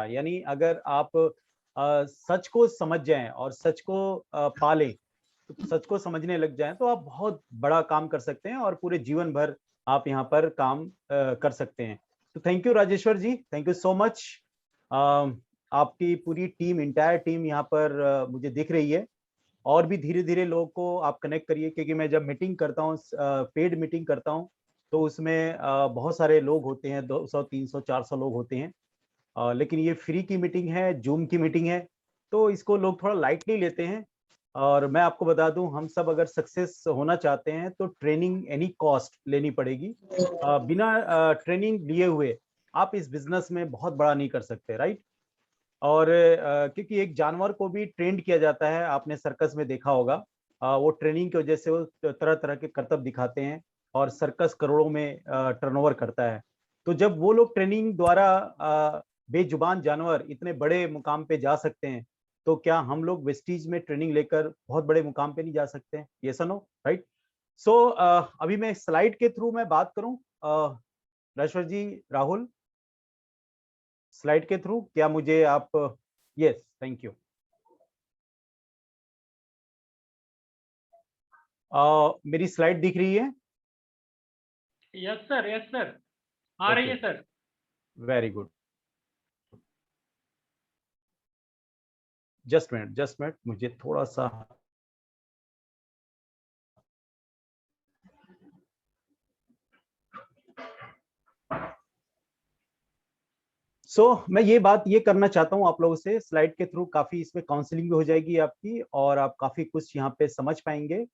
यानी अगर आप सच को समझ जाएं और सच को पालें, तो सच को समझने लग जाएं, तो आप बहुत बड़ा काम कर सकते हैं और पूरे जीवन भर आप यहाँ पर काम कर सकते हैं। तो thank you Rajeshwar ji, thank you so much. आपकी पूरी टीम, इंटायर टीम यहाँ पर मुझे दिख रही है। और भी धीरे धीरे लोगों को आप कनेक्ट करिए, क्योंकि मैं जब मीटिंग करता हूँ, पेड मीटिंग करता हूँ, तो उसमें बहुत सारे लोग होते हैं, 200 300 400 लोग होते हैं। लेकिन ये फ्री की मीटिंग है, जूम की मीटिंग है, तो इसको लोग थोड़ा लाइटली लेते हैं। और मैं आपको बता दूं, हम सब अगर सक्सेस होना चाहते हैं तो ट्रेनिंग एनी कॉस्ट लेनी पड़ेगी। बिना ट्रेनिंग लिए हुए आप इस बिजनेस में बहुत बड़ा नहीं कर सकते, राइट। और क्योंकि एक जानवर को भी ट्रेंड किया जाता है, आपने सर्कस में देखा होगा। वो ट्रेनिंग की वजह से वो तरह तरह के करतब दिखाते हैं, और सर्कस करोड़ों में टर्नओवर करता है। तो जब वो लोग ट्रेनिंग द्वारा बेजुबान जानवर इतने बड़े मुकाम पे जा सकते हैं, तो क्या हम लोग वेस्टीज में ट्रेनिंग लेकर बहुत बड़े मुकाम पे नहीं जा सकते हैं? ये सनो, राइट। सो अभी मैं स्लाइड के थ्रू मैं बात करूं, राजेश्वर जी, राहुल, स्लाइड के थ्रू क्या मुझे आप? Yes, thank you. मेरी स्लाइड दिख रही है? यस सर, यस सर, आ रही है sir. Very good. Just minute, मुझे थोड़ा सा मैं ये करना चाहता हूं आप लोगों से, स्लाइड के थ्रू काफी इसमें काउंसलिंग भी हो जाएगी आपकी, और आप काफी कुछ यहाँ पे समझ पाएंगे।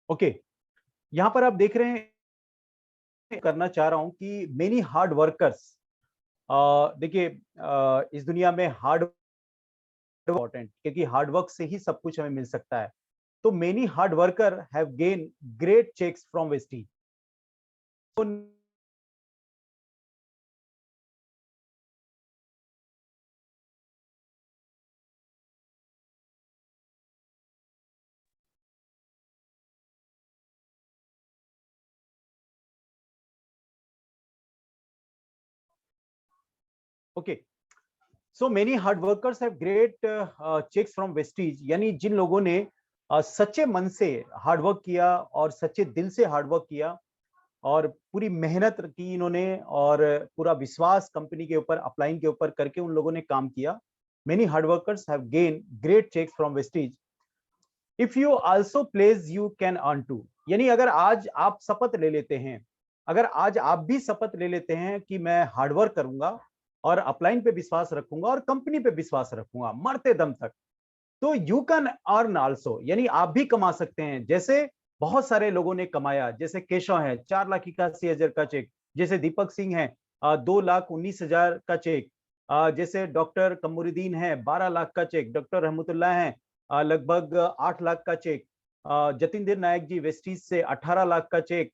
ओके, यहाँ पर आप देख रहे हैं, करना चाह रहा हूं कि मेनी हार्ड वर्कर्स, देखिए, इस दुनिया में हार्ड इम्पोर्टेंट, क्योंकि हार्डवर्क से ही सब कुछ हमें मिल सकता है। तो many hard worker have gain great checks from Vestige. Okay, so many hard workers have great checks from Vestige, यानी जिन लोगों ने सच्चे मन से हार्डवर्क किया और सच्चे दिल से हार्डवर्क किया और पूरी मेहनत की इन्होंने, और पूरा विश्वास कंपनी के ऊपर, अपलाइन के ऊपर करके उन लोगों ने काम किया। Many hard workers have gain great checks from Vestige. If you also pledge you can earn too, यानी अगर आज आप शपथ ले लेते हैं, अगर आज आप भी शपथ ले लेते हैं कि मैं हार्डवर्क करूंगा और अपलाइन पे विश्वास रखूंगा और कंपनी पे विश्वास रखूंगा मरते दम तक, तो यू कैन अर्न आल्सो, यानी आप भी कमा सकते हैं, जैसे बहुत सारे लोगों ने कमाया। जैसे केशव है, 4,81,000 का चेक। जैसे दीपक सिंह है, 2,19,000 का चेक। जैसे डॉक्टर कमरुद्दीन है, 12 लाख का चेक। डॉक्टर रहमतुल्लाह है, लगभग 8 लाख का चेक। जतिंदर नायक जी वेस्टीज से 18 लाख का चेक।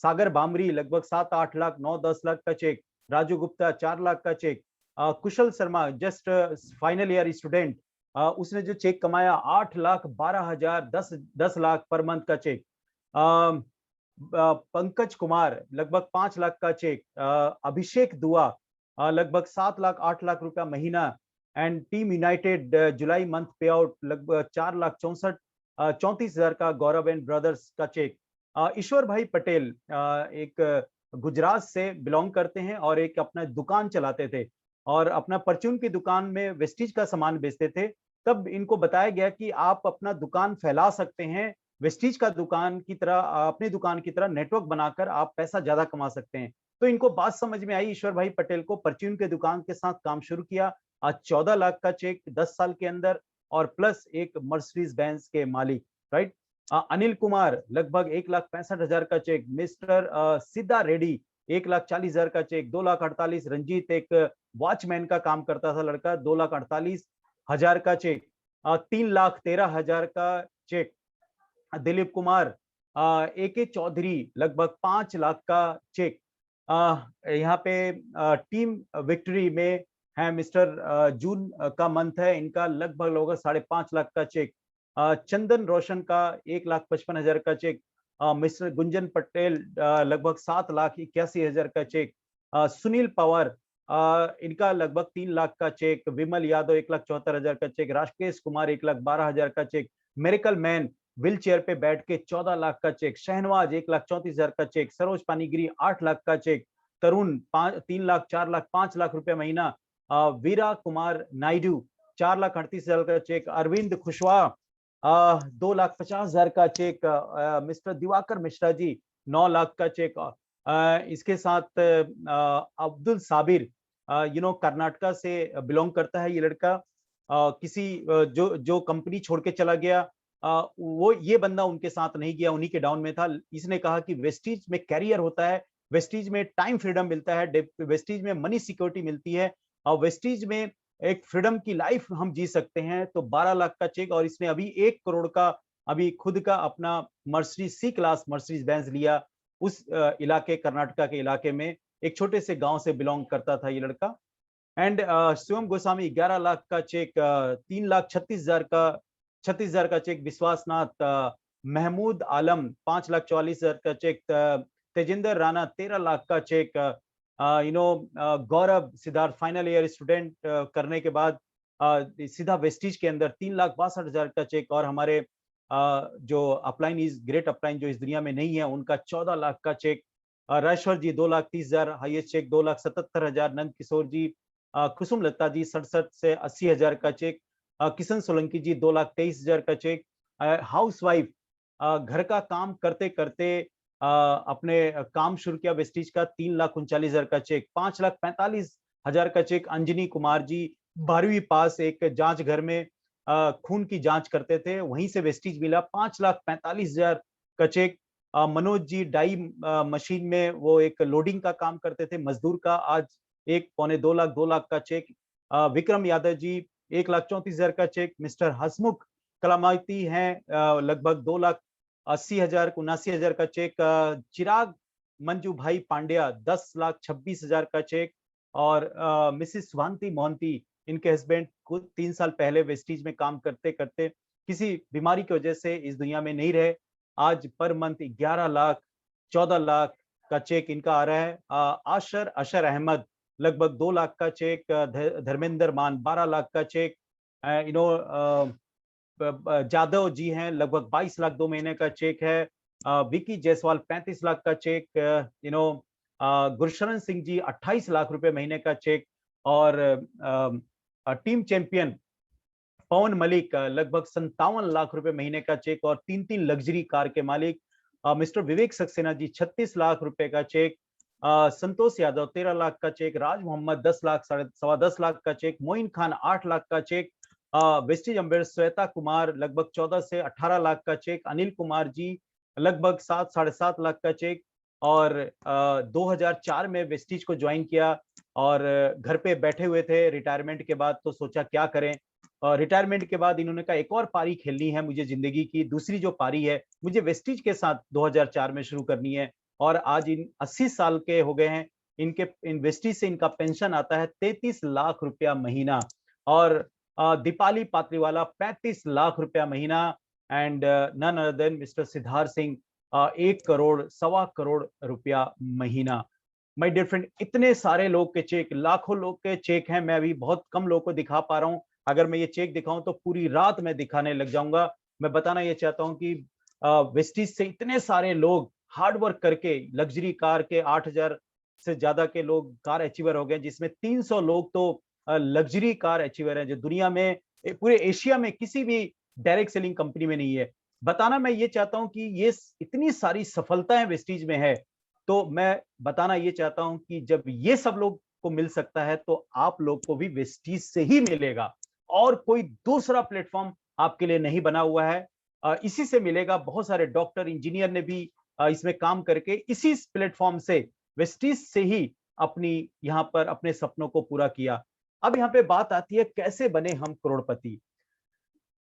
सागर बामरी लगभग 7-8 लाख, 9-10 लाख का चेक। राजू गुप्ता 4 लाख का cheque. Kushal Sharma just final year student, उसने जो चेक कमाया 8,12,000, 10 लाख पर मंथ का चेक। पंकज कुमार लगभग 5 लाख का चेक। अभिषेक दुआ लगभग 7 लाख 8 लाख रुपया महीना। And team United July month पे आउट लगभग 4,64,34,000 का गौरव एंड ब्रदर्स का चेक। ईश्वर भाई पटेल एक गुजरात से बिलोंग करते हैं और एक अपना दुकान चलाते थे, और अपना परचून की दुकान में वेस्टीज का सामान बेचते थे। तब इनको बताया गया कि आप अपना दुकान फैला सकते हैं, वेस्टीज का दुकान की तरह, अपनी दुकान की तरह नेटवर्क बनाकर आप पैसा ज्यादा कमा सकते हैं। तो इनको बात समझ में आई, ईश्वर भाई पटेल को, परचून के दुकान के साथ काम शुरू किया। आज 14 लाख का चेक 10 साल के अंदर, और प्लस एक मर्सिडीज बेंज के मालिक, राइट। अनिल कुमार लगभग 1,65,000 का चेक। मिस्टर सिद्धा रेड्डी 1,40,000 का चेक। 2,48,000। रंजीत एक वॉचमैन का काम करता था लड़का, 2,48,000 का चेक। 3,13,000 का चेक। दिलीप कुमार, ए के चौधरी लगभग 5 लाख का चेक। यहाँ पे टीम विक्ट्री में है मिस्टर जून का मंथ है, इनका लगभग 5.5 लाख का चेक। चंदन रोशन का 1,55,000 का चेक, मिस्टर गुंजन पटेल लगभग 7,81,000 का चेक, सुनील पवार इनका लगभग 3 लाख का चेक, विमल यादव 1,74,000 का चेक, राकेश कुमार 1,12,000 का चेक, मेरिकल मैन व्हील चेयर पे बैठ के 14 लाख का चेक, शहनवाज 1,34,000 का चेक, सरोज पानीगिरी 8 लाख का चेक, तरुण 3 लाख, 4 लाख, 5 लाख रुपए महीना, वीरा कुमार नायडू 4,38,000 का चेक, अरविंद कुशवाहा 2,50,000 का चेक, मिस्टर दिवाकर मिश्रा जी 9 लाख का चेक, इसके साथ अब्दुल साबिर कर्नाटका से बिलोंग करता है ये लड़का, किसी जो जो कंपनी छोड़ के चला गया, वो ये बंदा उनके साथ नहीं गया, उन्हीं के डाउन में था। इसने कहा कि वेस्टीज में कैरियर होता है, वेस्टीज में टाइम फ्रीडम मिलता है, वेस्टीज में मनी सिक्योरिटी मिलती है, और वेस्टीज में एक फ्रीडम की लाइफ हम जी सकते हैं। तो 12 लाख का चेक, और इसने अभी 1 करोड़ का अभी खुद का अपना Mercedes C class Mercedes Benz लिया। उस इलाके, कर्नाटका के इलाके में एक छोटे से गांव से बिलोंग करता था ये लड़का। एंड शिवम गोस्वामी 11 लाख का चेक, 3,36,000 का चेक, विश्वासनाथ, महमूद आलम 5,44,000 का चेक, तेजिंदर राणा 13 लाख का चेक, गौरव सिद्धार्थ फाइनल ईयर स्टूडेंट करने के बाद सीधा वेस्टीज के अंदर 3,62,000 का चेक, और हमारे जो अपलाइन इज ग्रेट अपलाइन जो इस दुनिया में नहीं है, उनका 14 लाख का चेक, राजेश्वर जी 2,30,000 हाईएस्ट चेक, 2,77,000, नंद किशोर जी, कुसुम लता जी 67 से 80,000 का चेक, किशन सोलंकी जी 2,23,000 का चेक, हाउस वाइफ घर का काम करते करते अपने काम शुरू किया वेस्टीज का, 3,39,000 का चेक, 5,45,000 का चेक, अंजनी कुमार जी 12वीं पास, एक जांच घर में खून की जांच करते थे, वहीं से वेस्टीज मिला, 5,45,000 का check, Manoj ji die machine में वो एक लोडिंग का काम करते थे, मजदूर का, आज 1,पौने 2 लाख का चेक, विक्रम यादव जी 1,34,000 का चेक, मिस्टर हसमुख कलामाती हैं लगभग 2,80,000 79,000 का चेक, चिराग मंजू भाई पांड्या 10,26,000 का चेक, और मिसिस स्वांति मोहंती, इनके हस्बैंड खुद 3 साल पहले वेस्टीज में काम करते करते किसी बीमारी की वजह से इस दुनिया में नहीं रहे। आज पर मंथ 11 लाख 14 लाख का चेक इनका आ रहा है। अशर अहमद लगभग 2 लाख का चेक, धर्मेंद्र मान 12 लाख का चेक, जादव जी हैं लगभग 22 लाख 2 महीने का चेक है, विकी जायसवाल 35 लाख का चेक, गुरशरण सिंह जी 28 लाख रुपए महीने का चेक, और टीम चैंपियन पवन मलिक लगभग 57 लाख रुपए महीने का चेक, और 3-3 लग्जरी कार के मालिक, मिस्टर विवेक सक्सेना जी 36 लाख रुपए का चेक, संतोष यादव 13 लाख का चेक, राज मोहम्मद 10 लाख 10.25 लाख का चेक, मोइन खान 8 लाख का चेक, वेस्टीज अम्बेयर श्वेता कुमार लगभग 14 से 18 लाख का चेक, अनिल कुमार जी लगभग 7-7.5 लाख का चेक, और 2004 में वेस्टीज को ज्वाइन किया, और घर पे बैठे हुए थे रिटायरमेंट के बाद, तो सोचा क्या करें। रिटायरमेंट के बाद इन्होंने कहा एक और पारी खेलनी है मुझे जिंदगी की, दूसरी जो पारी है मुझे वेस्टीज के साथ 2004 में शुरू करनी है, और आज इन 80 साल के हो गए हैं। इनके वेस्टीज से इनका पेंशन आता है 33 लाख रुपया महीना, और दीपाली पात्रीवाला 35 लाख रुपया महीना, and none other than mister Siddharth Singh 1 crore 1.25 crore रुपया महीना। माय डियर फ्रेंड, इतने सारे लोग के चेक, लाखों लोग के चेक हैं, मैं अभी बहुत कम लोगों को दिखा पा रहा हूं। अगर मैं ये चेक दिखाऊं तो पूरी रात मैं दिखाने लग जाऊंगा। मैं बताना ये चाहता हूं कि वेस्टीज से इतने सारे लोग हार्ड वर्क करके लग्जरी कार के 8,000 से ज्यादा के लोग कार अचीवर हो गए, जिसमें 300 लोग तो लग्जरी कार अचीवर हैं, जो दुनिया में पूरे एशिया में किसी भी डायरेक्ट सेलिंग कंपनी में नहीं है। बताना मैं ये चाहता हूं कि ये इतनी सारी सफलताएं वेस्टीज में है, तो मैं बताना ये चाहता हूं कि जब ये सब लोग को मिल सकता है तो आप लोग को भी वेस्टीज से ही मिलेगा, और कोई दूसरा प्लेटफॉर्म आपके लिए नहीं बना हुआ है। इसी से मिलेगा। बहुत सारे डॉक्टर इंजीनियर ने भी इसमें काम करके इसी प्लेटफॉर्म से वेस्टीज से ही अपनी यहाँ पर अपने सपनों को पूरा किया। अब यहाँ पे बात आती है कैसे बने हम करोड़पति।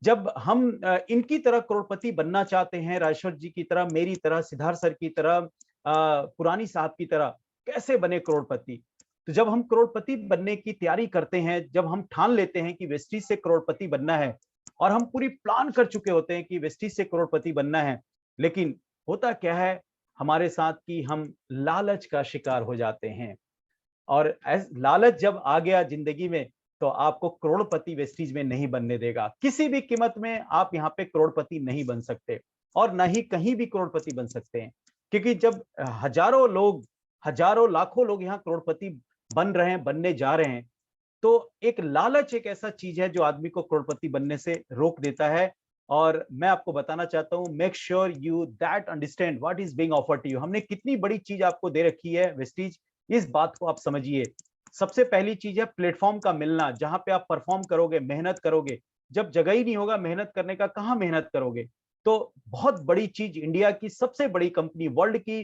जब हम इनकी तरह करोड़पति बनना चाहते हैं, राजेश्वर जी की तरह, मेरी तरह, सिद्धार्थ सर की तरह, पुरानी साहब की तरह, कैसे बने करोड़पति। तो जब हम करोड़पति बनने की तैयारी करते हैं, जब हम ठान लेते हैं कि वेस्टीज से करोड़पति बनना है, और हम पूरी प्लान कर चुके होते हैं कि वेस्टीज से करोड़पति बनना है। लेकिन होता क्या है हमारे साथ कि हम लालच का शिकार हो जाते हैं, और लालच जब आ गया जिंदगी में तो आपको करोड़पति वेस्टीज में नहीं बनने देगा। किसी भी कीमत में आप यहाँ पे करोड़पति नहीं बन सकते, और ना ही कहीं भी करोड़पति बन सकते हैं। क्योंकि जब हजारों लोग, हजारों लाखों लोग यहाँ करोड़पति बन रहे हैं, बनने जा रहे हैं, तो एक लालच एक ऐसा चीज है जो आदमी को करोड़पति बनने से रोक देता है। और मैं आपको बताना चाहता हूं, make sure you that understand what is being offered to you. हमने कितनी बड़ी चीज आपको दे रखी है वेस्टीज, इस बात को आप समझिए। सबसे पहली चीज है प्लेटफॉर्म का मिलना, जहां पे आप परफॉर्म करोगे, मेहनत करोगे। जब जगह ही नहीं होगा मेहनत करने का, कहां मेहनत करोगे? तो बहुत बड़ी चीज, इंडिया की सबसे बड़ी कंपनी, वर्ल्ड की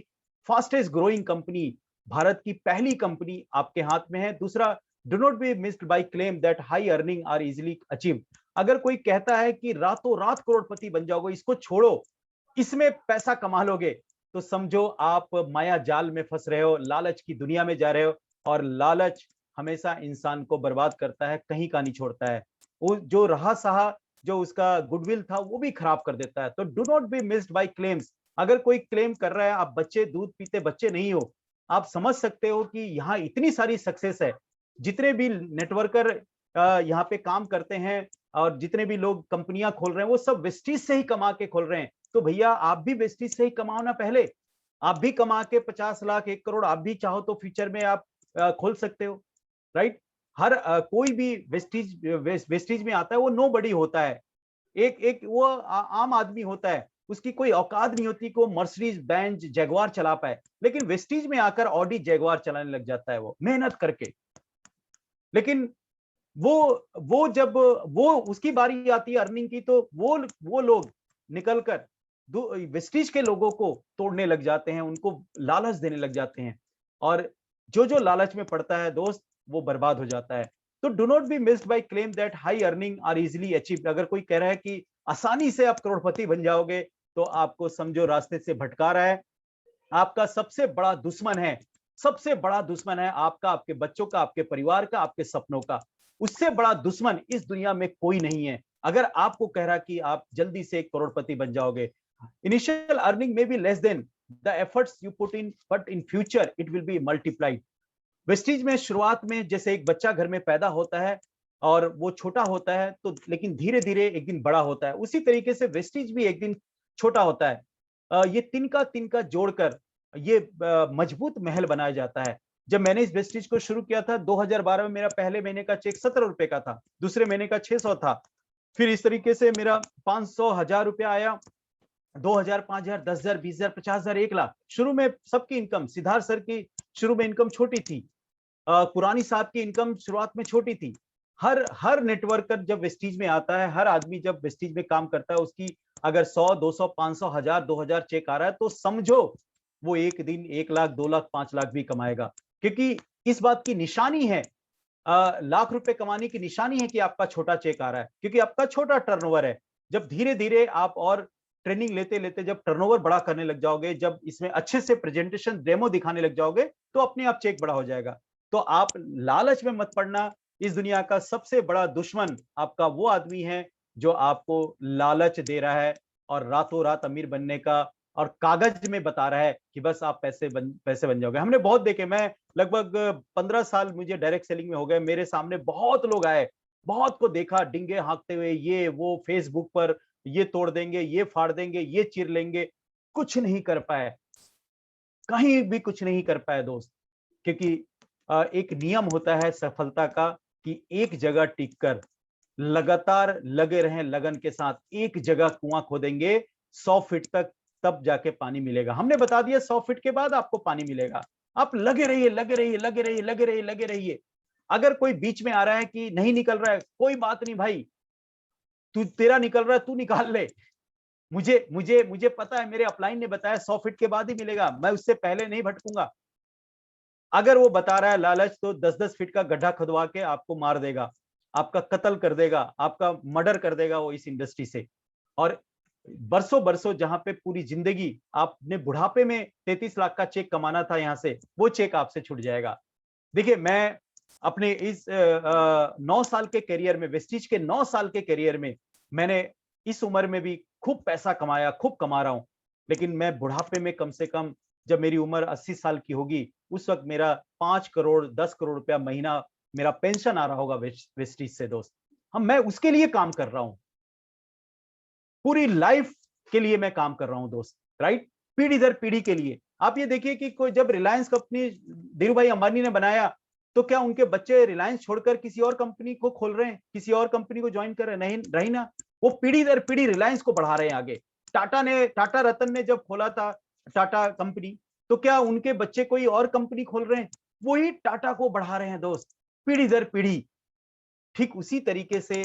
फास्टेस्ट ग्रोइंग कंपनी, भारत की पहली कंपनी आपके हाथ में है। दूसरा, do not be missed by claim that high earning are easily achieve. अगर कोई कहता है कि रातों रात करोड़पति बन जाओगे, इसको छोड़ो, इसमें पैसा कमा लोगे, तो समझो आप माया जाल में फंस रहे हो, लालच की दुनिया में जा रहे हो। और लालच हमेशा इंसान को बर्बाद करता है, कहीं का नहीं छोड़ता है। वो जो रहा सहा, जो उसका गुडविल था, वो भी खराब कर देता है। तो do not be missed by claims. अगर कोई क्लेम कर रहा है, आप बच्चे दूध पीते बच्चे नहीं हो, आप समझ सकते हो कि यहाँ इतनी सारी सक्सेस है। जितने भी नेटवर्कर यहाँ पे काम करते हैं और जितने भी लोग कंपनियां खोल रहे हैं, वो सब वेस्टीज से ही कमा के खोल रहे हैं। तो भैया आप भी वेस्टीज से ही कमाओ ना पहले। आप भी कमा के 50 लाख 1 करोड़ आप भी चाहो तो फ्यूचर में आप खोल सकते हो, राइट? हर कोई भी वेस्टीज में आता है, वो नो बडी होता है। एक एक वो आम आदमी होता है, उसकी कोई औकात नहीं होती कि वो मर्सिडीज बेंज जैगवार चला पाए। लेकिन वेस्टीज में आकर ऑडी जैगवार चलाने लग जाता है, वो मेहनत करके। लेकिन वो जब वो उसकी बारी आती है अर्निंग की, तो वो लोग निकलकर वेस्टीज के लोगों को तोड़ने लग जाते हैं, उनको लालच देने लग जाते हैं। और जो जो लालच में पड़ता है दोस्त, वो बर्बाद हो जाता है। तो do not be missed by claim that high earning are easily achieved. अगर कोई कह रहा है कि आसानी से आप करोड़पति बन जाओगे, तो आपको समझो रास्ते से भटका रहा है। आपका सबसे बड़ा दुश्मन है, सबसे बड़ा दुश्मन है आपका, आपके बच्चों का, आपके परिवार का, आपके सपनों का। उससे बड़ा दुश्मन इस दुनिया में कोई नहीं है। अगर आपको कह रहा कि आप जल्दी से एक करोड़पति बन जाओगे, इनिशियल अर्निंग में be less than the efforts you put in, but in future it will be multiplied. Vestige में शुरुआत में जैसे एक बच्चा घर में पैदा होता है और वो छोटा होता है, तो लेकिन धीरे धीरे एक दिन बड़ा होता है, उसी तरीके से वेस्टीज भी एक दिन छोटा होता है। ये तिनका तिनका जोड़कर ये मजबूत महल बनाया जाता है। जब मैंने इस वेस्टीज को शुरू किया था 2012 में, मेरा पहले महीने का चेक 17 रुपए का था, दूसरे महीने का 600 था। फिर इस तरीके से मेरा 500, 1000 रुपया आया, 2000, 5000, 10,000, 20,000, 50,000, 1 लाख। शुरू में सबकी इनकम, सिद्धार्थ सर की शुरू में इनकम छोटी थी, पुरानी साहब की इनकम शुरुआत में छोटी थी। हर नेटवर्कर जब वेस्टीज में आता है, हर आदमी जब वेस्टीज में काम करता है, उसकी अगर 100, 200, 500, 1000, 2000 चेक आ रहा है, तो समझो वो एक दिन 1 लाख, 2 लाख, 5 लाख भी कमाएगा। क्योंकि इस बात की निशानी है, लाख रुपए कमाने की निशानी है कि आपका छोटा चेक आ रहा है, क्योंकि आपका छोटा टर्नओवर है। जब धीरे धीरे आप और ट्रेनिंग लेते लेते जब टर्नओवर बड़ा करने लग जाओगे, जब इसमें अच्छे से प्रेजेंटेशन डेमो दिखाने लग जाओगे, तो अपने आप चेक बड़ा हो जाएगा। तो आप लालच में मत पड़ना। इस दुनिया का सबसे बड़ा दुश्मन आपका वो आदमी है जो आपको लालच दे रहा है और रातों रात अमीर बनने का, और कागज में बता रहा है कि बस आप पैसे बन जाओगे। हमने बहुत देखे, मैं लगभग 15 साल मुझे डायरेक्ट सेलिंग में हो गए। मेरे सामने बहुत लोग आए, बहुत को देखा डिंगे हाँकते हुए, ये वो फेसबुक पर ये तोड़ देंगे, ये फाड़ देंगे, ये चीर लेंगे, कुछ नहीं कर पाए, कहीं भी कुछ नहीं कर पाए दोस्त। क्योंकि एक नियम होता है सफलता का कि एक जगह टिक कर लगातार लगे रहें, लगन के साथ एक जगह कुआं खोदेंगे 100 फीट तक, तब जाके पानी मिलेगा। हमने बता दिया 100 फीट के बाद आपको पानी मिलेगा। आप लगे रहिए, लगे रहिए, लगे रहिए, लगे रहिए, लगे रहिए। अगर कोई बीच में आ रहा है कि नहीं निकल रहा है, कोई बात नहीं भाई, तू तेरा निकल रहा है, तू निकाल ले। मुझे मुझे मुझे पता है, मेरे अपलाइन ने बताया 100 फीट के बाद ही मिलेगा, मैं उससे पहले नहीं भटकूंगा। अगर वो बता रहा है लालच, तो 10-10 फीट का गड्ढा खुदवा के आपको मार देगा, आपका कत्ल कर देगा, आपका मर्डर कर देगा वो इस इंडस्ट्री से। और बरसों बरसों जहां पे पूरी जिंदगी आपने बुढ़ापे में 33 लाख का चेक कमाना था यहां से, वो चेक आपसे छूट जाएगा। देखिए, मैं अपने इस 9 साल के करियर में, वेस्टीज के 9 साल के करियर में, मैंने इस उम्र में भी खूब पैसा कमाया, खूब कमा रहा हूं, लेकिन मैं बुढ़ापे में कम से कम जब मेरी उम्र 80 साल की होगी, उस वक्त मेरा 5 करोड़ 10 करोड़ रुपया महीना मेरा पेंशन आ रहा होगा वेस्टिज से दोस्त। हम मैं उसके लिए काम कर रहा हूं, पूरी लाइफ के लिए मैं काम कर रहा हूं दोस्त, राइट? पीढ़ी दर पीढ़ी के लिए। आप ये देखिए कि कोई जब रिलायंस कंपनी धीरू भाई अंबानी ने बनाया, तो क्या उनके बच्चे रिलायंस छोड़कर किसी और कंपनी को खोल रहे हैं, किसी और कंपनी को ज्वाइन कर रहे हैं? नहीं, रही ना। वो पीढ़ी दर पीढ़ी रिलायंस को बढ़ा रहे हैं आगे। टाटा रतन ने जब खोला था टाटा कंपनी, तो क्या उनके बच्चे कोई और कंपनी खोल रहे हैं? वही टाटा को बढ़ा रहे हैं दोस्त, पीढ़ी दर पीढ़ी। ठीक उसी तरीके से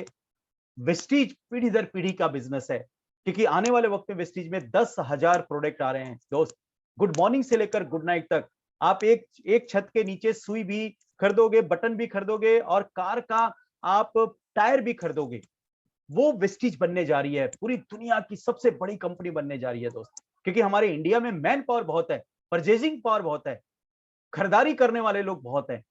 वेस्टीज पीढ़ी दर पीढ़ी का बिजनेस है, क्योंकि आने वाले वक्त में वेस्टीज में 10,000 प्रोडक्ट आ रहे हैं दोस्त। गुड मॉर्निंग से लेकर गुड नाइट तक आप एक एक छत के नीचे सुई भी खरीदोगे, बटन भी खरीदोगे, और कार का आप टायर भी खरीदोगे। वो वेस्टीज बनने जा रही है, पूरी दुनिया की सबसे बड़ी कंपनी बनने जा रही है दोस्त, क्योंकि हमारे इंडिया में मैन पावर बहुत है, परचेजिंग पावर बहुत है, खरीदारी करने वाले लोग बहुत हैं।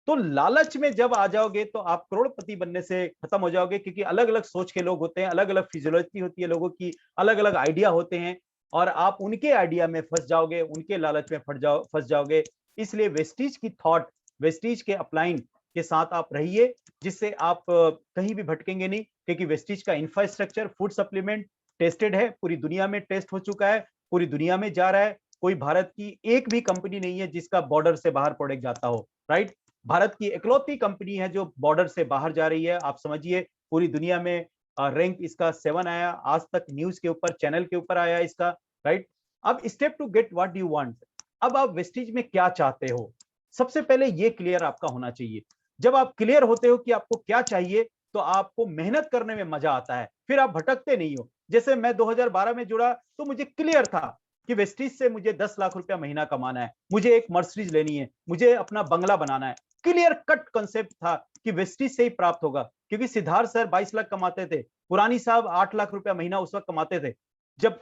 तो लालच में जब आ जाओगे तो आप करोड़पति बनने से खत्म हो जाओगे, क्योंकि अलग अलग सोच के लोग होते हैं, अलग अलग फिजियोलॉजी होती है लोगों की, अलग अलग आइडिया होते हैं, और आप उनके आइडिया में फंस जाओगे, उनके लालच में फंस जाओगे। इसलिए वेस्टीज की थॉट, वेस्टीज के अपलाइन के साथ आप रहिए, जिससे आप कहीं भी भटकेंगे नहीं, क्योंकि वेस्टीज का इंफ्रास्ट्रक्चर फूड सप्लीमेंट टेस्टेड है, पूरी दुनिया में टेस्ट हो चुका है, पूरी दुनिया में जा रहा है। कोई भारत की एक भी कंपनी नहीं है जिसका बॉर्डर से बाहर प्रोडक्ट जाता हो, राइट? भारत की इकलौती कंपनी है जो बॉर्डर से बाहर जा रही है। आप समझिए पूरी दुनिया में रैंक इसका 7 आया, आज तक न्यूज के ऊपर, चैनल के ऊपर आया इसका, राइट? अब step two get what you want. अब आप वेस्टीज में क्या चाहते हो, सबसे पहले ये क्लियर आपका होना चाहिए। जब आप क्लियर होते हो कि आपको क्या चाहिए, तो आपको मेहनत करने में मजा आता है, फिर आप भटकते नहीं हो। जैसे मैं 2012 में जुड़ा तो मुझे क्लियर था कि वेस्टीज से मुझे 10 लाख रुपया महीना कमाना है, मुझे एक मर्सिडीज लेनी है, मुझे अपना बंगला बनाना है। क्लियर कट कॉन्सेप्ट था कि वेस्टीज से ही प्राप्त होगा, क्योंकि सिद्धार्थ सर 22 लाख कमाते थे, पुरानी साहब 8 लाख रुपया महीना उस वक्त कमाते थे, जब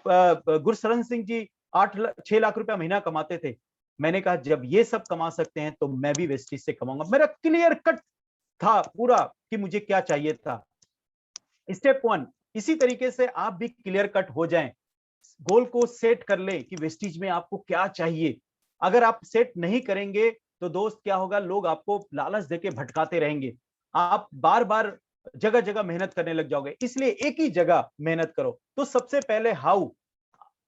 गुरशरण सिंह जी 6 लाख रुपया महीना कमाते थे। मैंने कहा जब ये सब कमा सकते हैं तो मैं भी वेस्टीज से कमाऊंगा। मेरा क्लियर कट था पूरा कि मुझे क्या चाहिए था। स्टेप 1, इसी तरीके से आप भी क्लियर कट हो जाएं, गोल को सेट कर ले कि वेस्टीज में आपको क्या चाहिए। अगर आप सेट नहीं करेंगे तो दोस्त क्या होगा, लोग आपको लालच देके भटकाते रहेंगे, आप बार बार जगह जगह मेहनत करने लग जाओगे। इसलिए एक ही जगह मेहनत करो। तो सबसे पहले हाउ,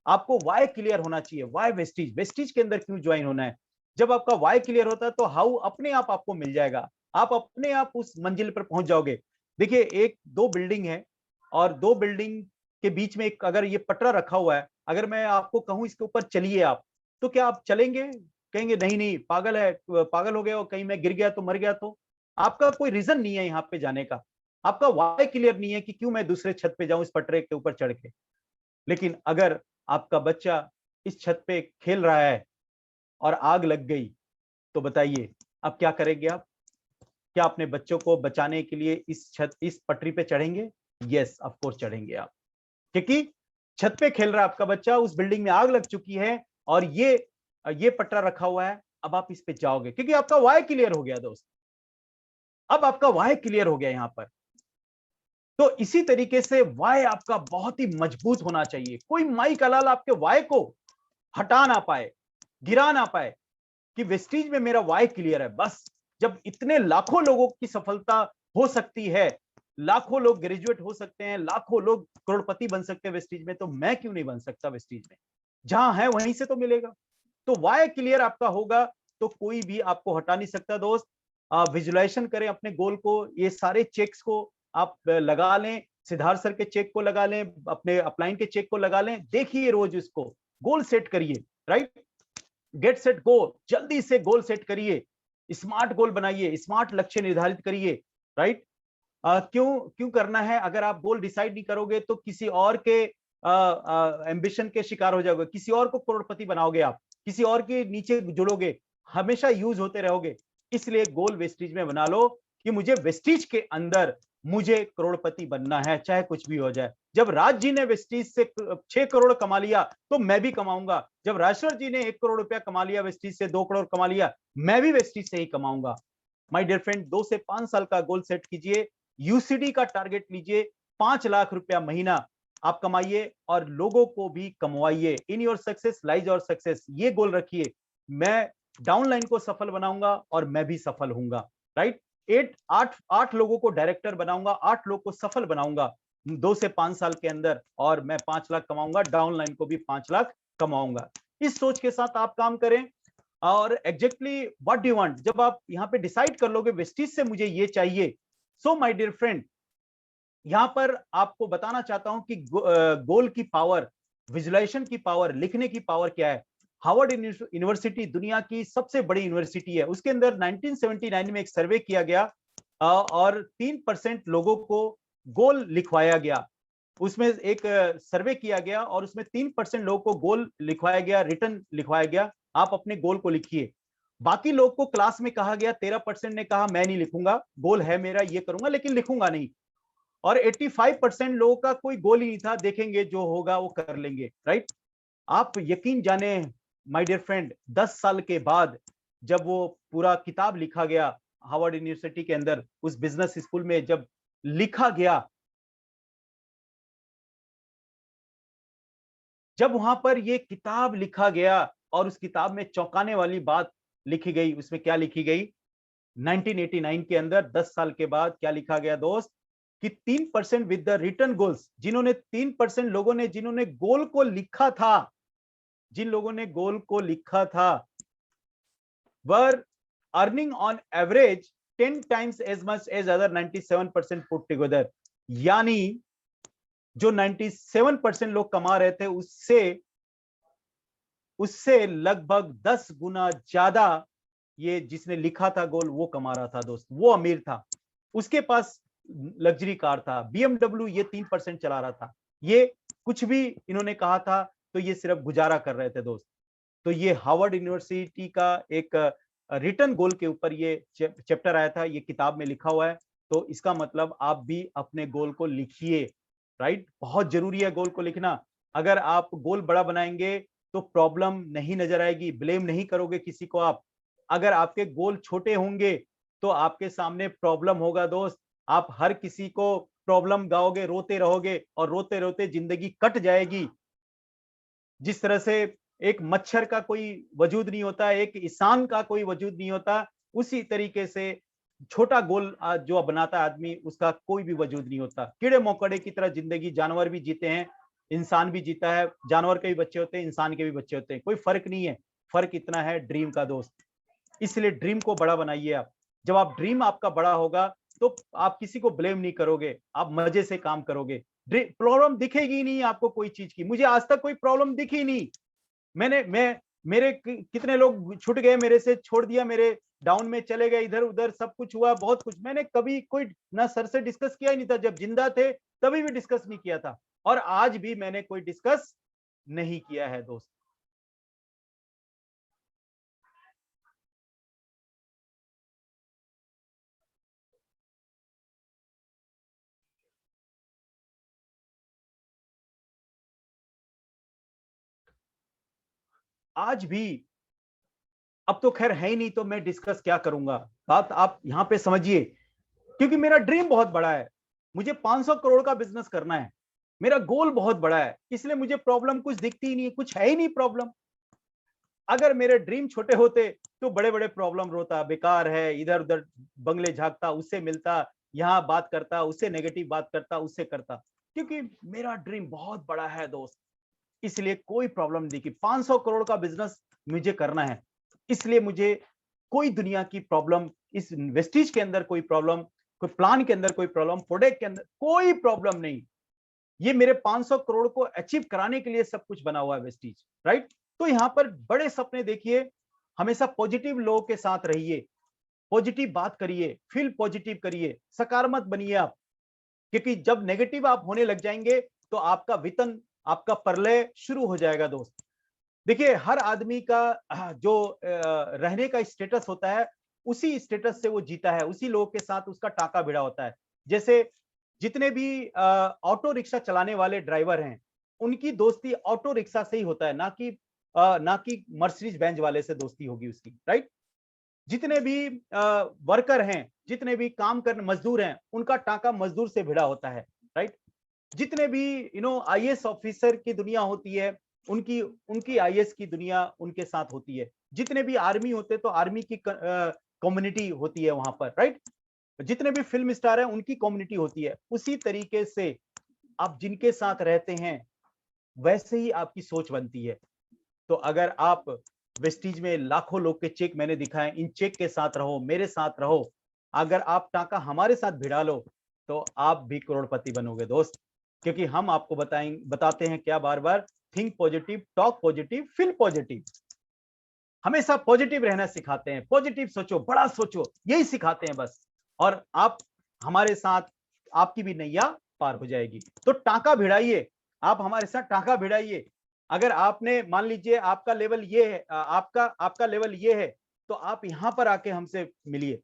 आपको वाई क्लियर होना चाहिए। वाई वेस्टीज, वेस्टीज के अंदर क्यों ज्वाइन होना है। जब आपका वाई क्लियर होता है तो हाउ अपने आप आपको मिल जाएगा, आप अपने आप उस मंजिल पर पहुंच जाओगे। देखिए एक दो बिल्डिंग है, और दो बिल्डिंग के बीच में एक अगर ये पटरा रखा हुआ है, अगर मैं आपको कहूं इसके ऊपर चलिए आप, तो क्या आप चलेंगे? कहेंगे नहीं नहीं पागल है, पागल हो गया, और कहीं मैं गिर गया तो मर गया तो। आपका कोई रीजन नहीं है यहाँ पे जाने का, आपका वाई क्लियर नहीं है कि क्यों मैं दूसरे छत पे जाऊं इस पटरे के ऊपर चढ़ के। लेकिन अगर आपका बच्चा इस छत पे खेल रहा है और आग लग गई, तो बताइए अब क्या करेंगे आप? क्या अपने बच्चों को बचाने के लिए इस पटरी पे चढ़ेंगे? यस ऑफ कोर्स चढ़ेंगे आप, क्योंकि छत पे खेल रहा है आपका बच्चा, उस बिल्डिंग में आग लग चुकी है, और ये पटरा रखा हुआ है। अब आप इस पे जाओगे क्योंकि आपका वाई क्लियर हो गया दोस्त, अब आपका वाई क्लियर हो गया यहां पर। तो इसी तरीके से वाई आपका बहुत ही मजबूत होना चाहिए, कोई माई कलाल आपके वाई को हटा ना पाए, गिरा ना पाए कि वेस्टीज में मेरा वाई क्लियर है। बस जब इतने लाखों लोगों की सफलता हो सकती है, लाखों लोग ग्रेजुएट हो सकते हैं, लाखों लोग करोड़पति बन सकते हैं वेस्टीज में, तो मैं क्यों नहीं बन सकता वेस्टीज में? जहां है वहीं से तो मिलेगा। तो वाई क्लियर आपका होगा तो कोई भी आपको हटा नहीं सकता दोस्त। विजुलाइजेशन करें अपने गोल को, ये सारे चेक्स को आप लगा लें, सिद्धार्थ सर के चेक को लगा लें, अपने अपलाइन के चेक को लगा लें, देखिए रोज इसको गोल सेट करिए, राइट? गेट सेट गो, जल्दी से गोल सेट करिए, स्मार्ट गोल बनाइए, स्मार्ट लक्ष्य निर्धारित करिए, राइट? क्यों क्यों करना है? अगर आप गोल डिसाइड नहीं करोगे तो किसी और के एम्बिशन के शिकार हो जाओगे, किसी और को करोड़पति बनाओगे आप, किसी और के नीचे जुड़ोगे, हमेशा यूज होते रहोगे। इसलिए गोल वेस्टीज में बना लो कि मुझे वेस्टीज के अंदर मुझे करोड़पति बनना है, चाहे कुछ भी हो जाए। जब राज जी ने वेस्टीज से 6 करोड़ कमा लिया तो मैं भी कमाऊंगा। जब राजेश्वर जी ने 1 करोड़ रुपया कमा लिया, वेस्टीज से 2 करोड़ कमा लिया, मैं भी वेस्टीज से ही कमाऊंगा। माय डियर फ्रेंड, 2 से 5 साल का गोल सेट कीजिए, यूसीडी का टारगेट लीजिए, 5 लाख रुपया महीना आप कमाइए और लोगों को भी कमवाइए। In your success lies your success, ये गोल रखिए, मैं डाउनलाइन को सफल बनाऊंगा और मैं भी सफल होऊंगा, राइट। 8 लोगों को डायरेक्टर बनाऊंगा, 8 लोगों को सफल बनाऊंगा 2 से 5 साल के अंदर, और मैं 5 लाख कमाऊंगा, डाउनलाइन को भी 5 लाख कमाऊंगा। इस सोच के साथ आप काम करें। और exactly what do you want, जब आप यहाँ पे डिसाइड कर लोगे वेस्टीज से मुझे ये चाहिए, सो माय डियर फ्रेंड, यहां पर आपको बताना चाहता हूं कि गोल की पावर, विजुअलाइजेशन की पावर, लिखने की पावर क्या है। हार्वर्ड यूनिवर्सिटी दुनिया की सबसे बड़ी यूनिवर्सिटी है, उसके अंदर 1979 में एक सर्वे किया गया और 3% लोगों को गोल लिखवाया गया। उसमें एक सर्वे किया गया और उसमें 3% लोगों को गोल लिखवाया गया, रिटर्न लिखवाया गया, आप अपने गोल को लिखिए। बाकी लोग को क्लास में कहा गया, 13% ने कहा मैं नहीं लिखूंगा, गोल है मेरा ये करूंगा लेकिन लिखूंगा नहीं। और 85% लोगों का कोई गोल ही नहीं था, देखेंगे जो होगा वो कर लेंगे, राइट। आप यकीन जाने माय डियर फ्रेंड, 10 साल के बाद जब वो पूरा किताब लिखा गया हार्वर्ड यूनिवर्सिटी के अंदर, उस बिजनेस स्कूल में जब लिखा गया, जब वहां पर ये किताब लिखा गया और उस किताब में चौंकाने वाली बात लिखी गई, उसमें क्या लिखी गई, 1989 के अंदर 10 साल के बाद क्या लिखा गया दोस्त, कि 3% विद द रिटर्न गोल्स, जिन्होंने 3% लोगों ने, जिन्होंने गोल को लिखा था, जिन लोगों ने गोल को लिखा था, were earning on average 10 times as much as other 97% put together. यानी जो 97% लोग कमा रहे थे उससे उससे लगभग 10 गुना ज्यादा ये जिसने लिखा था गोल वो कमा रहा था दोस्त, वो अमीर था, उसके पास लग्जरी कार था, BMW ये 3% चला रहा था, ये कुछ भी इन्होंने कहा था तो ये सिर्फ गुजारा कर रहे थे दोस्त। तो ये हार्वर्ड यूनिवर्सिटी का एक रिटर्न गोल के ऊपर ये चैप्टर आया था, ये किताब में लिखा हुआ है। तो इसका मतलब आप भी अपने गोल को लिखिए, राइट। बहुत जरूरी है गोल को लिखना। अगर आप गोल बड़ा बनाएंगे तो प्रॉब्लम नहीं नजर आएगी, ब्लेम नहीं करोगे किसी को आप। अगर आपके गोल छोटे होंगे तो आपके सामने प्रॉब्लम होगा दोस्त, आप हर किसी को प्रॉब्लम गाओगे, रोते रहोगे और रोते रोते जिंदगी कट जाएगी। जिस तरह से एक मच्छर का कोई वजूद नहीं होता, एक इंसान का कोई वजूद नहीं होता, उसी तरीके से छोटा गोल जो बनाता है आदमी, उसका कोई भी वजूद नहीं होता। कीड़े मकोड़े की तरह जिंदगी जानवर भी जीते हैं, इंसान भी जीता है, जानवर के भी बच्चे होते हैं, इंसान के भी बच्चे होते हैं, कोई फर्क नहीं है। फर्क इतना है ड्रीम का दोस्त। इसलिए ड्रीम को बड़ा बनाइए आप। जब आप ड्रीम आपका बड़ा होगा तो आप किसी को ब्लेम नहीं करोगे, आप मजे से काम करोगे। प्रॉब्लम दिखेगी नहीं आपको कोई चीज की, मुझे आज तक कोई प्रॉब्लम दिखी नहीं। मैं मेरे कितने लोग छूट गए मेरे से, छोड़ दिया, मेरे डाउन में चले गए, इधर उधर सब कुछ हुआ, बहुत कुछ मैंने कभी कोई ना सर से डिस्कस किया ही नहीं था, जब जिंदा थे तभी भी डिस्कस नहीं किया था, और आज भी मैंने कोई डिस्कस नहीं किया है दोस्त। आज भी, अब तो खैर है ही नहीं तो मैं डिस्कस क्या करूंगा, बात आप यहां पे समझिए। क्योंकि मेरा ड्रीम बहुत बड़ा है, मुझे 500 करोड़ का बिजनेस करना है, मेरा गोल बहुत बड़ा है, इसलिए मुझे प्रॉब्लम कुछ दिखती ही नहीं, कुछ है ही नहीं प्रॉब्लम। अगर मेरे ड्रीम छोटे होते तो बड़े बड़े प्रॉब्लम रोता, बेकार है, इधर उधर बंगले झांकता, उससे मिलता, यहाँ बात करता, उससे नेगेटिव बात करता, उससे करता। क्योंकि मेरा ड्रीम बहुत बड़ा है दोस्त, इसलिए कोई प्रॉब्लम नहीं। कि 500 करोड़ का बिजनेस मुझे करना है, इसलिए मुझे कोई दुनिया की प्रॉब्लम, इस वेस्टीज के अंदर कोई प्रॉब्लम, कोई प्लान के अंदर कोई प्रॉब्लम, प्रोडक्ट के अंदर कोई प्रॉब्लम नहीं। ये मेरे 500 करोड़ को अचीव कराने के लिए सब कुछ बना हुआ है वेस्टीज, राइट। तो यहां पर बड़े सपने देखिए, हमेशा पॉजिटिव लोगों के साथ रहिए, पॉजिटिव बात करिए, फील पॉजिटिव करिए, सकारात्मक बनिए आप। क्योंकि जब नेगेटिव आप होने लग जाएंगे तो आपका वेतन, आपका प्रलय शुरू हो जाएगा दोस्त। देखिए हर आदमी का जो रहने का स्टेटस होता है, उसी स्टेटस से वो जीता है, उसी लोगों के साथ उसका टाका भिड़ा होता है। जैसे जितने भी ऑटो रिक्शा चलाने वाले ड्राइवर हैं, उनकी दोस्ती ऑटो रिक्शा से ही होता है, ना कि मर्सिडीज बेंज वाले से दोस्ती होगी उसकी, राइट। जितने भी वर्कर हैं, जितने भी काम करने मजदूर हैं, उनका टाका मजदूर से भिड़ा होता है, राइट। जितने भी आईएएस ऑफिसर की दुनिया होती है, उनकी उनकी आईएएस की दुनिया उनके साथ होती है। जितने भी आर्मी होते हैं तो आर्मी की कम्युनिटी होती है वहां पर, राइट? जितने भी फिल्म स्टार हैं उनकी कम्युनिटी होती है। उसी तरीके से आप जिनके साथ रहते हैं वैसे ही आपकी सोच बनती है। तो अगर आप वेस्टीज में लाखों लोग के चेक मैंने दिखाए, इन चेक के साथ रहो, मेरे साथ रहो, अगर आप टाका हमारे साथ भिड़ा लो तो आप भी करोड़पति बनोगे दोस्त। क्योंकि हम आपको बताते हैं क्या बार बार, think positive, talk positive, feel positive. हमेशा पॉजिटिव रहना सिखाते हैं, पॉजिटिव सोचो, बड़ा सोचो, यही सिखाते हैं बस। और आप हमारे साथ, आपकी भी नैया पार हो जाएगी। तो टाका भिड़ाइए, आप हमारे साथ टाका भिड़ाइए। अगर आपने मान लीजिए आपका लेवल ये है, आपका लेवल ये है, तो आप यहां पर आके हमसे मिलिए।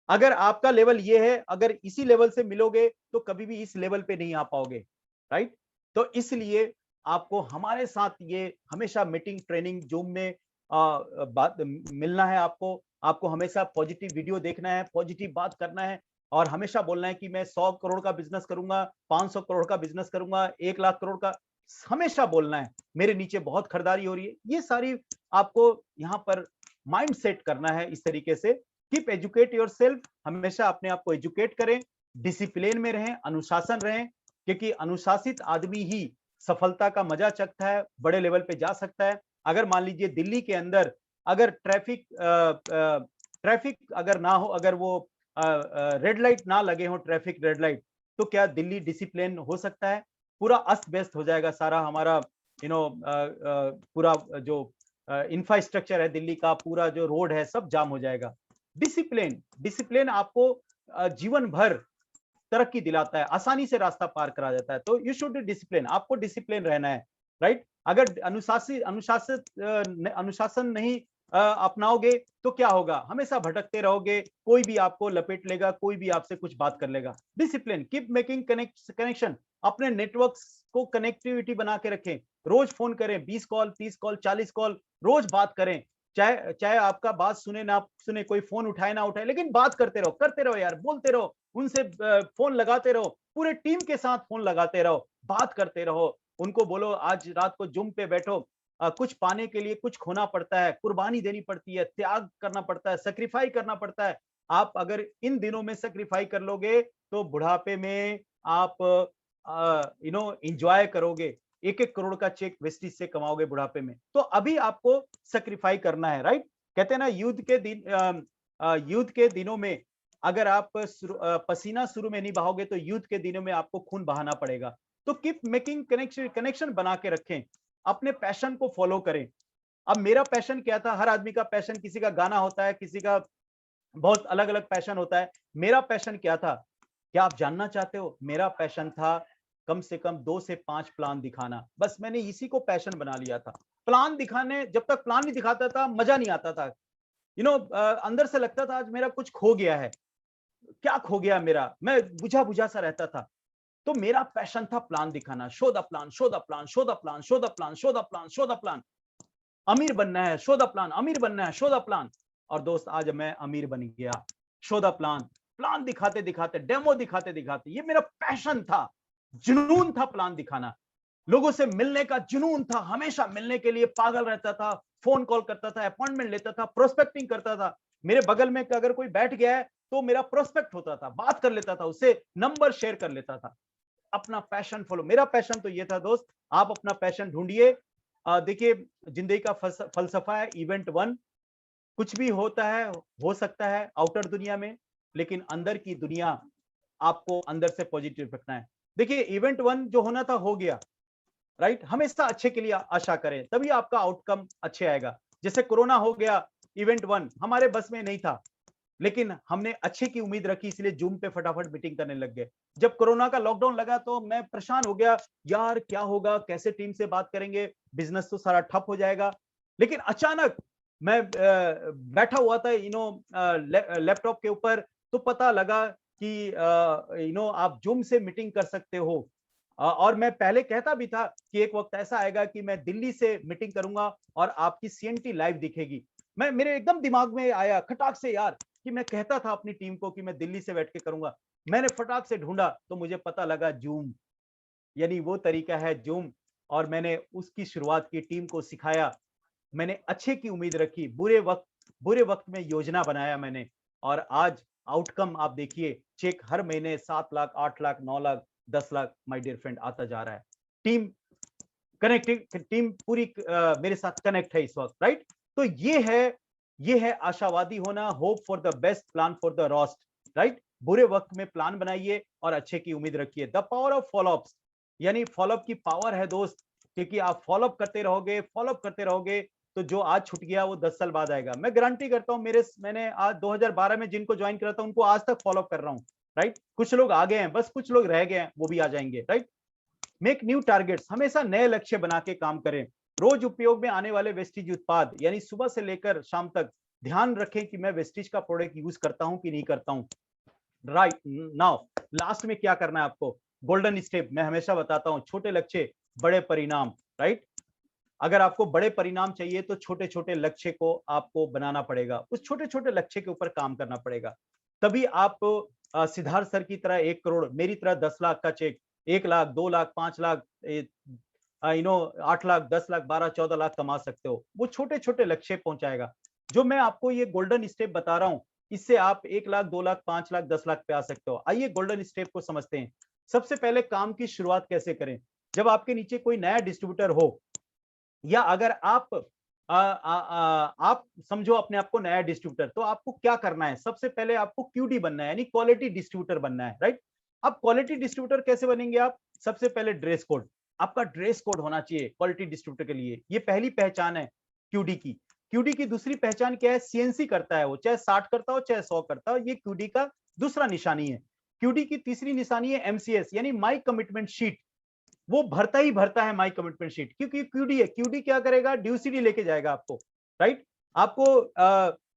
अगर आपका लेवल ये है, अगर इसी लेवल से मिलोगे तो कभी भी इस लेवल पे नहीं आ पाओगे, राइट? तो इसलिए आपको हमारे साथ ये हमेशा मीटिंग, ट्रेनिंग, जूम में बात मिलना है। आपको आपको हमेशा पॉजिटिव वीडियो देखना है, पॉजिटिव बात करना है और हमेशा बोलना है कि मैं 100 करोड़ का बिजनेस करूंगा, 500 करोड़ का बिजनेस करूंगा, 1 लाख करोड़ का। हमेशा बोलना है मेरे नीचे बहुत खरीदारी हो रही है। ये सारी आपको यहाँ पर माइंड सेट करना है इस तरीके से। कीप एजुकेट योर सेल्फ, हमेशा अपने आप को एजुकेट करें, डिसिप्लिन में रहें, अनुशासन रहें, क्योंकि अनुशासित आदमी ही सफलता का मजा चखता है, बड़े लेवल पे जा सकता है। अगर मान लीजिए दिल्ली के अंदर अगर ट्रैफिक अगर ना हो, अगर वो रेड लाइट ना लगे हो, ट्रैफिक रेड लाइट, तो क्या दिल्ली डिसिप्लिन हो सकता है? पूरा अस्त व्यस्त हो जाएगा सारा हमारा पूरा जो इंफ्रास्ट्रक्चर है दिल्ली का, पूरा जो रोड है सब जाम हो जाएगा। डिसिप्लिन डिसिप्लिन आपको जीवन भर तरक्की दिलाता है, आसानी से रास्ता पार करा जाता है। तो यू शुड डिसिप्लिन, आपको डिसिप्लिन रहना है, राइट? अगर अनुशासन नहीं अपनाओगे तो क्या होगा? हमेशा भटकते रहोगे, कोई भी आपको लपेट लेगा, कोई भी आपसे कुछ बात कर लेगा। डिसिप्लिन, कीप मेकिंग कनेक्शन, अपने नेटवर्क्स को कनेक्टिविटी बना के रखें। रोज फोन करें, 20 कॉल, 30 कॉल, 40 कॉल, रोज बात करें। चाहे चाहे आपका बात सुने ना सुने, कोई फोन उठाए ना उठाए, लेकिन बात करते रहो यार, बोलते रहो, उनसे फोन लगाते रहो, पूरे टीम के साथ फोन लगाते रहो, बात करते रहो। उनको बोलो आज रात को जुम पे बैठो, कुछ पाने के लिए कुछ खोना पड़ता है, कुर्बानी देनी पड़ती है, त्याग करना पड़ता है, सेक्रीफाई करना पड़ता है। आप अगर इन दिनों में सेक्रीफाई कर लोगे तो बुढ़ापे में आप एंजॉय करोगे। 1-1 करोड़ का चेक वेस्टिज से कमाओगे बुढ़ापे में। तो अभी आपको सेक्रीफाई करना है, राइट? कहते हैं ना, युद्ध के दिनों में अगर आप पसीना शुरू में नहीं बहाओगे तो युद्ध के दिनों में आपको खून बहाना पड़ेगा। तो कीप मेकिंग कनेक्शन बना के रखें, अपने पैशन को फॉलो करें। अब मेरा पैशन क्या था? हर आदमी का पैशन, किसी का गाना होता है, किसी का बहुत अलग अलग पैशन होता है। मेरा पैशन क्या था? क्या आप जानना चाहते हो? मेरा पैशन था कम से कम 2 से 5 प्लान दिखाना। बस मैंने इसी को पैशन बना लिया था। प्लान दिखाने, जब तक प्लान नहीं दिखाता था मजा नहीं आता था। अंदर से लगता था आज मेरा कुछ खो गया है। क्या खो गया मेरा? मैं बुझा बुझा सा रहता था। तो मेरा पैशन था प्लान दिखाना, show the plan, show the plan, show the plan, show the plan, show the plan, show the plan. अमीर बनना है, शो द प्लान, अमीर बनना है, शो द प्लान। और दोस्त आज मैं अमीर बन गया, शो द प्लान। प्लान दिखाते दिखाते, डेमो दिखाते दिखाते, ये मेरा पैशन था, जुनून था प्लान दिखाना। लोगों से मिलने का जुनून था, हमेशा मिलने के लिए पागल रहता था, फोन कॉल करता था, अपॉइंटमेंट लेता था, प्रोस्पेक्टिंग करता था। मेरे बगल में अगर कोई बैठ गया है तो मेरा प्रोस्पेक्ट होता था, बात कर लेता था, उससे नंबर शेयर कर लेता था। अपना पैशन फॉलो, मेरा पैशन तो ये था दोस्त। आप अपना पैशन ढूंढिए। देखिए, जिंदगी का फलसफा है इवेंट वन। कुछ भी होता है, हो सकता है आउटर दुनिया में, लेकिन अंदर की दुनिया आपको अंदर से पॉजिटिव रखना है। देखिए, इवेंट वन जो होना था हो गया, राइट? हमेशा अच्छे के लिए आशा करें, तभी आपका आउटकम अच्छे आएगा। जैसे कोरोना हो गया, इवेंट वन हमारे बस में नहीं था, लेकिन हमने अच्छे की उम्मीद रखी, इसलिए जूम पे फटाफट मीटिंग करने लग गए। जब कोरोना का लॉकडाउन लगा तो मैं परेशान हो गया, यार क्या होगा, कैसे टीम से बात करेंगे, बिजनेस तो सारा ठप हो जाएगा। लेकिन अचानक मैं बैठा हुआ था लैपटॉप के ऊपर, तो पता लगा कि आप जूम से मीटिंग कर सकते हो। और मैं पहले कहता भी था कि एक वक्त ऐसा आएगा कि मैं दिल्ली से मीटिंग करूंगा और आपकी सीएनटी लाइव दिखेगी। मैं मेरे एकदम दिमाग में आया खटाक से यार, कि मैं कहता था अपनी टीम को कि मैं दिल्ली से बैठ के करूंगा। मैंने फटाक से ढूंढा तो मुझे पता लगा जूम। यानी वो तरीका है जूम, और मैंने उसकी शुरुआत की, टीम को सिखाया, मैंने अच्छे की उम्मीद रखी, बुरे वक्त में योजना बनाया मैंने, और आज आउटकम आप देखिए, चेक हर महीने 7 lakh, 8 lakh, 9 lakh, 10 lakh my dear friend आता जा रहा है। टीम कनेक्टेड, टीम पूरी मेरे साथ कनेक्ट है इस वक्त, राइट? तो ये है आशावादी होना, hope for the best, plan for the roast, right? बुरे वक्त में प्लान बनाइए और अच्छे की उम्मीद रखिए। द पावर ऑफ फॉलोअप्स, यानी फॉलोअप की पावर है दोस्त, क्योंकि आप फॉलोअप करते रहोगे, तो जो आज छूट गया वो 10 साल बाद आएगा। मैं गारंटी करता हूं, मैंने आज 2012 में जिनको ज्वाइन करा था उनको आज तक फॉलोअप कर रहा हूं, राइट? कुछ लोग आ गए हैं, बस कुछ लोग रह गए हैं, वो भी आ जाएंगे, राइट? मेक न्यू टारगेट्स, हमेशा नए लक्ष्य बना के काम करें। रोज उपयोग में आने वाले वेस्टेज उत्पाद, यानी सुबह से लेकर शाम तक ध्यान रखें कि मैं वेस्टेज का प्रोडक्ट यूज करता हूं कि नहीं करता हूं। राइट नाउ, लास्ट में क्या करना है आपको? गोल्डन स्टेप मैं हमेशा बताता हूं, छोटे लक्ष्य बड़े परिणाम, राइट? अगर आपको बड़े परिणाम चाहिए तो छोटे छोटे लक्ष्य को आपको बनाना पड़ेगा, उस छोटे छोटे लक्ष्य के ऊपर काम करना पड़ेगा, तभी आप सिद्धार्थ सर की तरह 1 करोड़, मेरी तरह 10 लाख का चेक, 1 लाख, 2 लाख, 5 लाख, 8 लाख, 10 लाख, 12, 14 लाख कमा सकते हो। वो छोटे छोटे लक्ष्य पहुंचाएगा। जो मैं आपको ये गोल्डन स्टेप बता रहा हूं, इससे आप 1 लाख, 2 लाख, 5 लाख, 10 लाख पे आ सकते हो। आइए गोल्डन स्टेप को समझते हैं। सबसे पहले काम की शुरुआत कैसे करें? जब आपके नीचे कोई नया डिस्ट्रीब्यूटर हो, या अगर आप समझो अपने आप को नया डिस्ट्रीब्यूटर, तो आपको क्या करना है? सबसे पहले आपको क्यूडी बनना है, यानी क्वालिटी डिस्ट्रीब्यूटर बनना है, राइट? अब क्वालिटी डिस्ट्रीब्यूटर कैसे बनेंगे आप? सबसे पहले ड्रेस कोड, आपका ड्रेस कोड होना चाहिए क्वालिटी डिस्ट्रीब्यूटर के लिए। ये पहली पहचान है क्यूडी की। क्यूडी की दूसरी पहचान क्या है? सीएनसी करता है वो, चाहे 60 करता हो चाहे 100 करता हो, ये क्यूडी का दूसरा निशानी है। क्यूडी की तीसरी निशानी है एमसीएस, यानी माई कमिटमेंट शीट। वो भरता ही भरता है माई कमिटमेंट शीट, क्योंकि क्यूडी है। क्यूडी क्या करेगा? ड्यूसीडी लेके जाएगा आपको, राइट? आपको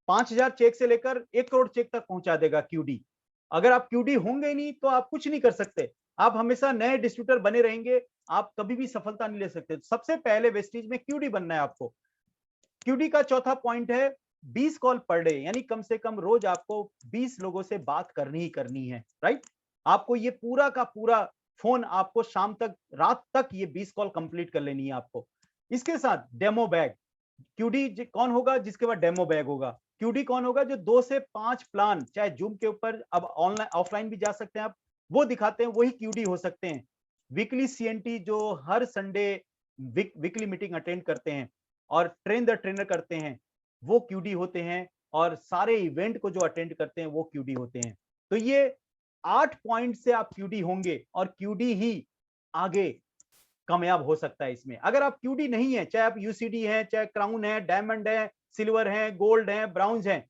5,000 चेक से लेकर 1 करोड़ चेक तक पहुंचा देगा क्यूडी। अगर आप क्यूडी होंगे नहीं तो आप कुछ नहीं कर सकते, आप हमेशा नए डिस्ट्रीब्यूटर बने रहेंगे, आप कभी भी सफलता नहीं ले सकते। सबसे पहले वेस्टीज में क्यूडी बनना है आपको। क्यूडी का चौथा पॉइंट है 20 कॉल पर डे, यानी कम से कम रोज आपको 20 लोगों से बात करनी ही करनी है, राइट? आपको ये पूरा का पूरा फोन, आपको शाम तक, रात तक ये 20 कॉल कंप्लीट कर लेनी है आपको। इसके साथ डेमो बैग, क्यूडी कौन होगा? जिसके बाद डेमो बैग होगा। क्यूडी कौन होगा? जो 2 से 5 प्लान, चाहे जूम के ऊपर, अब ऑनलाइन ऑफलाइन भी जा सकते हैं आप, वो दिखाते हैं, वही क्यूडी हो सकते हैं। वीकली सीएनटी, जो हर संडे वीकली मीटिंग अटेंड करते हैं और ट्रेन द ट्रेनर करते हैं, वो क्यूडी होते हैं। और सारे इवेंट को जो अटेंड करते हैं वो क्यूडी होते हैं। तो ये 8 पॉइंट से आप क्यूडी होंगे, और क्यूडी ही आगे कामयाब हो सकता है इसमें। अगर आप क्यूडी नहीं है, चाहे आप यूसीडी हैं, चाहे क्राउन है, डायमंड है, सिल्वर है, गोल्ड है, ब्राउन्स हैं,